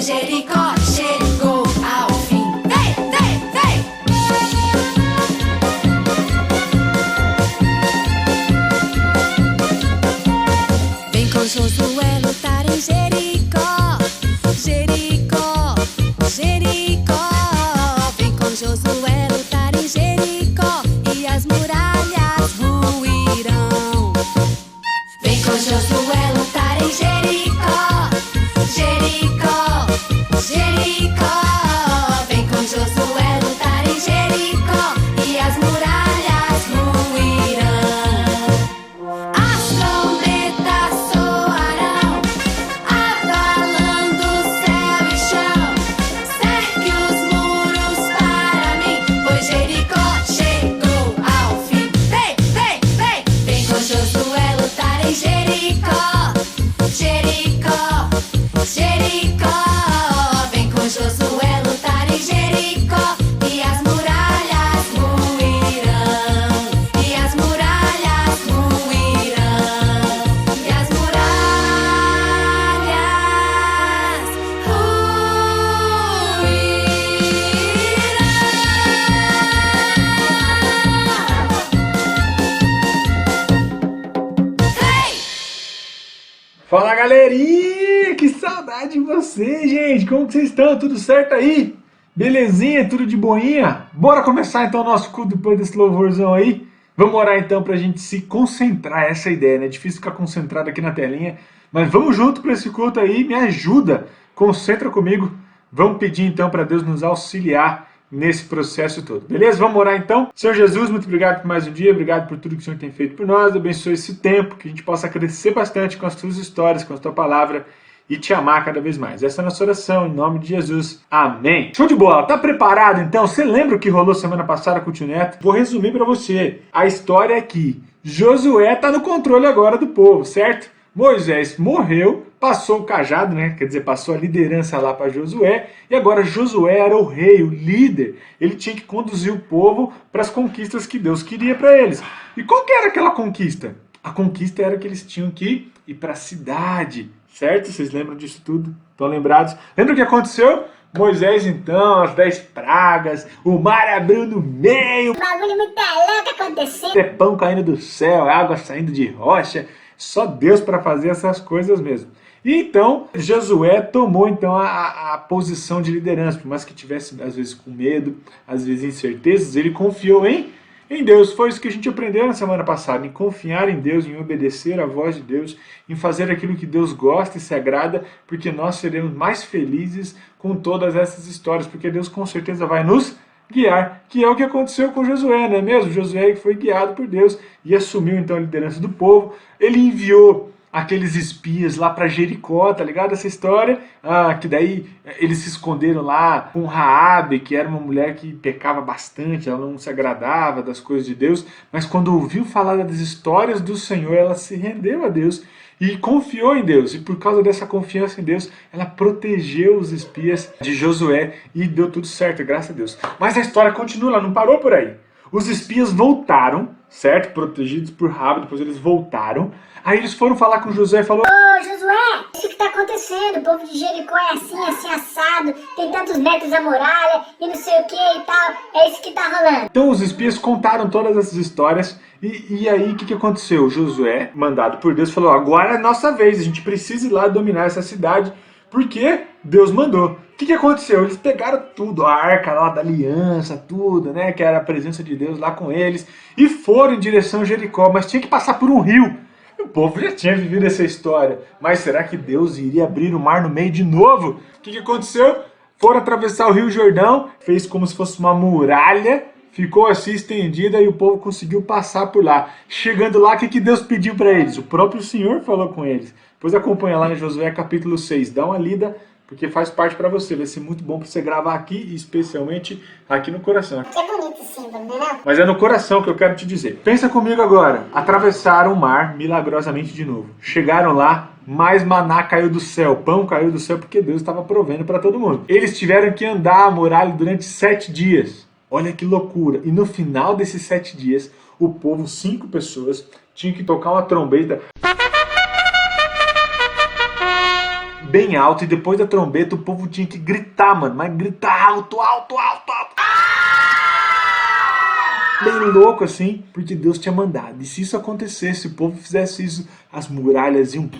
pois Jericó chegou ao fim. Vem, vem, vem! Vem com Josué lutar em Jericó, Jericó, Jericó. Vem com Josué lutar em Jericó e as muralhas ruirão. Vem com Josué lutar em Jericó, Jericó, Jericó. Vem com Josué lutar em Jericó e as muralhas ruirão. As trombetas soarão, abalando céu e chão. Cerque os muros para mim, pois Jericó chegou ao fim. Vem, vem, vem! Vem com Josué lutar em Jericó, Jericó, Jericó. Vem com Josué lutar em Jericó e as muralhas ruirão. E as muralhas ruirão. E as muralhas ruirão. Hey! Fala, galerinha! Que saudade de vocês, gente! Como que vocês estão? Tudo certo aí? Belezinha? Tudo de boinha? Bora começar então o nosso culto depois desse louvorzão aí? Vamos orar então pra gente se concentrar, essa é a ideia, né? É difícil ficar concentrado aqui na telinha, mas vamos junto pra esse culto aí, me ajuda, concentra comigo. Vamos pedir então pra Deus nos auxiliar nesse processo todo, beleza? Vamos orar então? Senhor Jesus, muito obrigado por mais um dia, obrigado por tudo que o Senhor tem feito por nós, abençoe esse tempo, que a gente possa crescer bastante com as tuas histórias, com a tua palavra e te amar cada vez mais. Essa é a nossa oração, em nome de Jesus. Amém. Show de bola, tá preparado então? Você lembra o que rolou semana passada com o tio Neto? Vou resumir pra você. A história é que Josué tá no controle agora do povo, certo? Moisés morreu, passou o cajado, né? Quer dizer, passou a liderança lá para Josué, e agora Josué era o rei, o líder. Ele tinha que conduzir o povo para as conquistas que Deus queria para eles. E qual que era aquela conquista? A conquista era que eles tinham que ir para a cidade, certo? Vocês lembram disso tudo? Estão lembrados? Lembra o que aconteceu? Moisés, então, as 10 pragas, o mar abriu no meio, O bagulho muito louco acontecendo. é pão caindo do céu, água saindo de rocha, só Deus para fazer essas coisas mesmo. E então, Josué tomou então a posição de liderança, por mais que tivesse às vezes com medo, às vezes incertezas, ele confiou em Deus. Foi isso que a gente aprendeu na semana passada, em confiar em Deus, em obedecer à voz de Deus, em fazer aquilo que Deus gosta e se agrada, porque nós seremos mais felizes com todas essas histórias, porque Deus com certeza vai nos guiar, que é o que aconteceu com Josué, não é mesmo? Josué foi guiado por Deus e assumiu então a liderança do povo. Ele enviou aqueles espias lá para Jericó, tá ligado? Essa história, que daí eles se esconderam lá com Raabe, que era uma mulher que pecava bastante, ela não se agradava das coisas de Deus, mas quando ouviu falar das histórias do Senhor, ela se rendeu a Deus e confiou em Deus, e por causa dessa confiança em Deus, ela protegeu os espias de Josué e deu tudo certo, graças a Deus. Mas a história continua, ela não parou por aí. Os espias voltaram, certo? Protegidos por Raabe, depois eles voltaram. Aí eles foram falar com Josué e falou: Ô Josué, isso que tá acontecendo, o povo de Jericó é assim, assim assado, tem tantos metros a muralha e não sei o que e tal, é isso que tá rolando. Então os espias contaram todas essas histórias e aí o que aconteceu? Josué, mandado por Deus, falou: agora é nossa vez, a gente precisa ir lá dominar essa cidade, porque Deus mandou. O que aconteceu? Eles pegaram tudo, a arca lá da aliança, tudo, né, que era a presença de Deus lá com eles, e foram em direção a Jericó, mas tinha que passar por um rio. O povo já tinha vivido essa história, mas será que Deus iria abrir o mar no meio de novo? O que aconteceu? Foram atravessar o Rio Jordão, fez como se fosse uma muralha, ficou assim estendida e o povo conseguiu passar por lá. Chegando lá, o que Deus pediu para eles? O próprio Senhor falou com eles. Depois acompanha lá em Josué capítulo 6, dá uma lida, porque faz parte para você, vai ser muito bom para você gravar aqui, especialmente aqui no coração. É bonito sim, não é não? Mas é no coração que eu quero te dizer. Pensa comigo agora. Atravessaram o mar milagrosamente de novo. Chegaram lá, mais maná caiu do céu, pão caiu do céu, porque Deus estava provendo para todo mundo. Eles tiveram que andar a muralha durante 7 dias. Olha que loucura. E no final desses 7 dias, o povo, 5 pessoas, tinham que tocar uma trombeta bem alto, e depois da trombeta o povo tinha que gritar, mano, mas gritar alto, alto, alto, alto. Bem louco assim, porque Deus tinha mandado. E se isso acontecesse, se o povo fizesse isso, as muralhas iam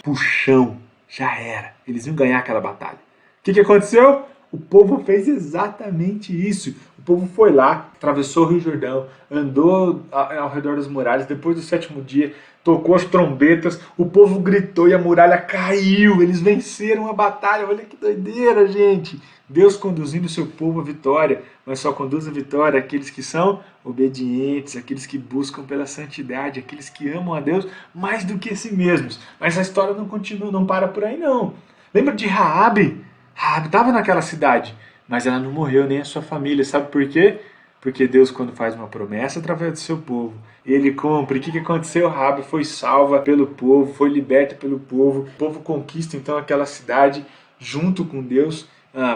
pro chão. Já era. Eles iam ganhar aquela batalha. O que aconteceu? O povo fez exatamente isso. O povo foi lá, atravessou o Rio Jordão, andou ao redor das muralhas. Depois do 7º dia, tocou as trombetas, o povo gritou e a muralha caiu. Eles venceram a batalha. Olha que doideira, gente. Deus conduzindo o seu povo à vitória, mas só conduz a vitória aqueles que são obedientes, aqueles que buscam pela santidade, aqueles que amam a Deus mais do que a si mesmos. Mas a história não continua, não para por aí não. Lembra de Raabe? Raabe estava naquela cidade, mas ela não morreu, nem a sua família. Sabe por quê? Porque Deus, quando faz uma promessa através do seu povo, Ele cumpre. O que aconteceu? Raabe foi salva pelo povo, foi liberta pelo povo. O povo conquista então aquela cidade junto com Deus,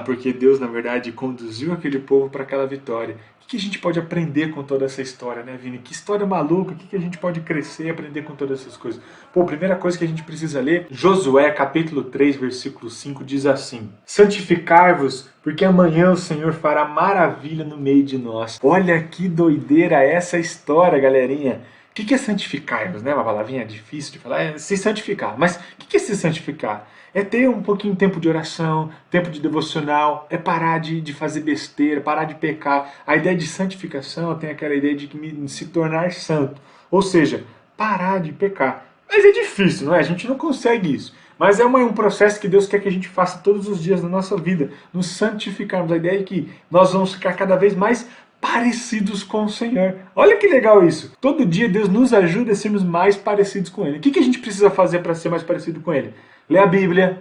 porque Deus, na verdade, conduziu aquele povo para aquela vitória. O que a gente pode aprender com toda essa história, né, Vini? Que história maluca, o que a gente pode crescer e aprender com todas essas coisas? Pô, a primeira coisa que a gente precisa ler, Josué, capítulo 3, versículo 5, diz assim: santificai-vos, porque amanhã o Senhor fará maravilha no meio de nós. Olha que doideira essa história, galerinha. O que é santificar-vos, né? Uma palavrinha difícil de falar, é se santificar. Mas o que é se santificar? É ter um pouquinho de tempo de oração, tempo de devocional, é parar de fazer besteira, parar de pecar. A ideia de santificação tem aquela ideia de se tornar santo, ou seja, parar de pecar. Mas é difícil, não é? A gente não consegue isso. Mas é um processo que Deus quer que a gente faça todos os dias da nossa vida, nos santificarmos. A ideia é que nós vamos ficar cada vez mais parecidos com o Senhor. Olha que legal isso. Todo dia Deus nos ajuda a sermos mais parecidos com Ele. O que a gente precisa fazer para ser mais parecido com Ele? Ler a Bíblia,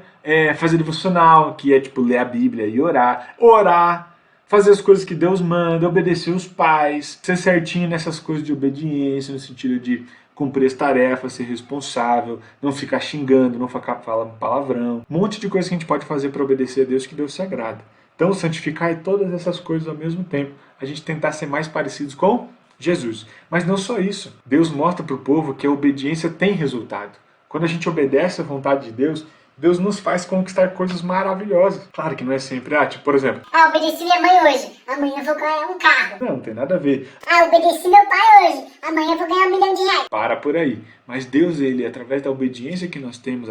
fazer devocional, que é tipo ler a Bíblia e orar, fazer as coisas que Deus manda, obedecer os pais, ser certinho nessas coisas de obediência, no sentido de cumprir as tarefas, ser responsável, não ficar xingando, não ficar falando palavrão. Um monte de coisa que a gente pode fazer para obedecer a Deus que Deus se agrada. Então, santificar é todas essas coisas ao mesmo tempo. A gente tentar ser mais parecidos com Jesus. Mas não só isso. Deus mostra para o povo que a obediência tem resultado. Quando a gente obedece à vontade de Deus, Deus nos faz conquistar coisas maravilhosas. Claro que não é sempre, tipo, por exemplo... obedeci minha mãe hoje, amanhã eu vou ganhar um carro. Não tem nada a ver. Obedeci meu pai hoje, amanhã eu vou ganhar R$1 milhão. Para por aí. Mas Deus, Ele, através da obediência que nós temos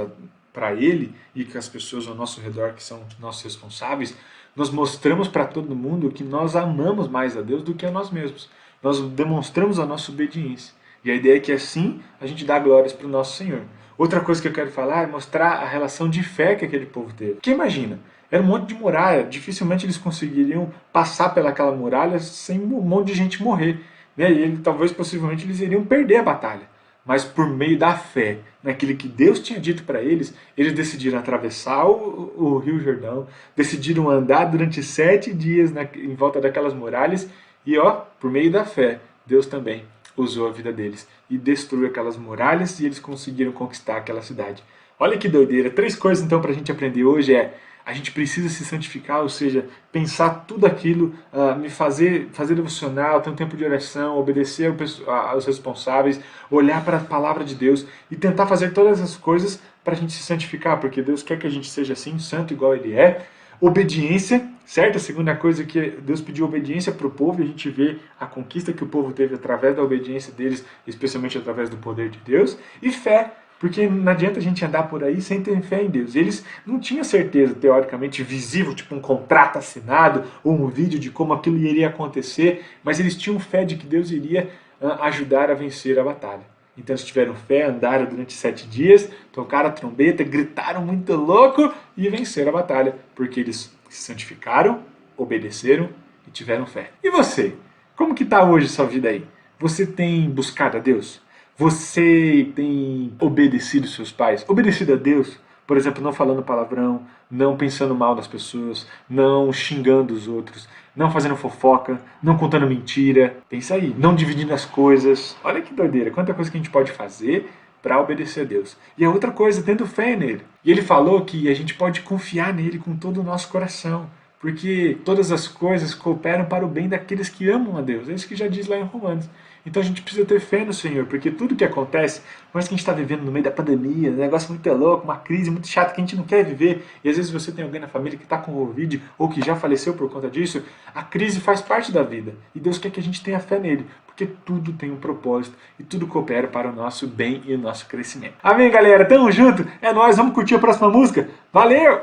para Ele, e que as pessoas ao nosso redor, que são nossos responsáveis, nós mostramos para todo mundo que nós amamos mais a Deus do que a nós mesmos. Nós demonstramos a nossa obediência. E a ideia é que assim a gente dá glórias para o nosso Senhor. Outra coisa que eu quero falar é mostrar a relação de fé que aquele povo teve. Porque imagina, era um monte de muralha, dificilmente eles conseguiriam passar pelaquela muralha sem um monte de gente morrer. Né? E possivelmente eles iriam perder a batalha. Mas por meio da fé, naquilo que Deus tinha dito para eles, eles decidiram atravessar o Rio Jordão, decidiram andar durante 7 dias em volta daquelas muralhas, e por meio da fé, Deus também usou a vida deles e destruiu aquelas muralhas, e eles conseguiram conquistar aquela cidade. Olha que doideira. 3 coisas então para a gente aprender hoje a gente precisa se santificar, ou seja, pensar tudo aquilo, fazer devocional, ter um tempo de oração, obedecer aos responsáveis, olhar para a palavra de Deus e tentar fazer todas as coisas para a gente se santificar, porque Deus quer que a gente seja assim, santo igual Ele é. Obediência, certo? A segunda coisa é que Deus pediu obediência para o povo, e a gente vê a conquista que o povo teve através da obediência deles, especialmente através do poder de Deus. E fé, porque não adianta a gente andar por aí sem ter fé em Deus. Eles não tinham certeza, teoricamente, visível, tipo um contrato assinado ou um vídeo de como aquilo iria acontecer, mas eles tinham fé de que Deus iria ajudar a vencer a batalha. Então eles tiveram fé, andaram durante 7 dias, tocaram a trombeta, gritaram muito louco e venceram a batalha, porque eles se santificaram, obedeceram e tiveram fé. E você? Como que está hoje a sua vida aí? Você tem buscado a Deus? Você tem obedecido seus pais? Obedecido a Deus? Por exemplo, não falando palavrão, não pensando mal das pessoas, não xingando os outros, não fazendo fofoca, não contando mentira. Pensa aí, não dividindo as coisas. Olha que doideira, quanta coisa que a gente pode fazer para obedecer a Deus. E a outra coisa, tendo fé nele. E ele falou que a gente pode confiar nele com todo o nosso coração, porque todas as coisas cooperam para o bem daqueles que amam a Deus. É isso que já diz lá em Romanos. Então a gente precisa ter fé no Senhor, porque tudo que acontece, mas que a gente está vivendo no meio da pandemia, um negócio muito louco, uma crise muito chata que a gente não quer viver, e às vezes você tem alguém na família que está com Covid ou que já faleceu por conta disso, a crise faz parte da vida. E Deus quer que a gente tenha fé nele, porque tudo tem um propósito e tudo coopera para o nosso bem e o nosso crescimento. Amém, galera? Tamo junto? É nóis, vamos curtir a próxima música? Valeu!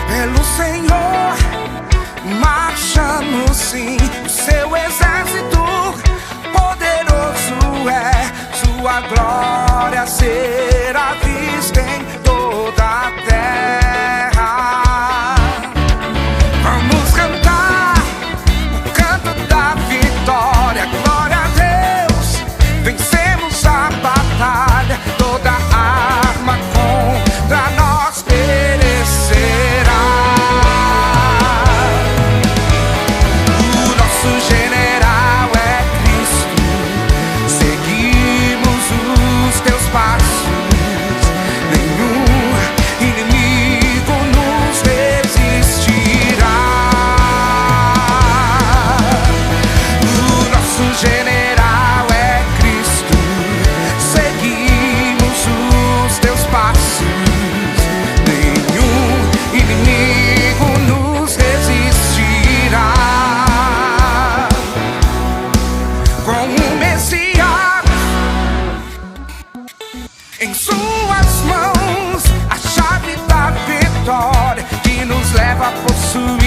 Pelo Senhor, marchando sim, o seu exército poderoso é, sua glória será vista em toda a terra. Vamos cantar o canto da vitória, glória a Deus, vencemos a batalha, toda arma contra nós perecerá. General é Cristo, seguimos os teus passos, nenhum inimigo nos resistirá. O nosso general é Cristo, seguimos os teus passos, nenhum inimigo nos resistirá. Com o Messias em suas mãos, a chave da vitória que nos leva a possuir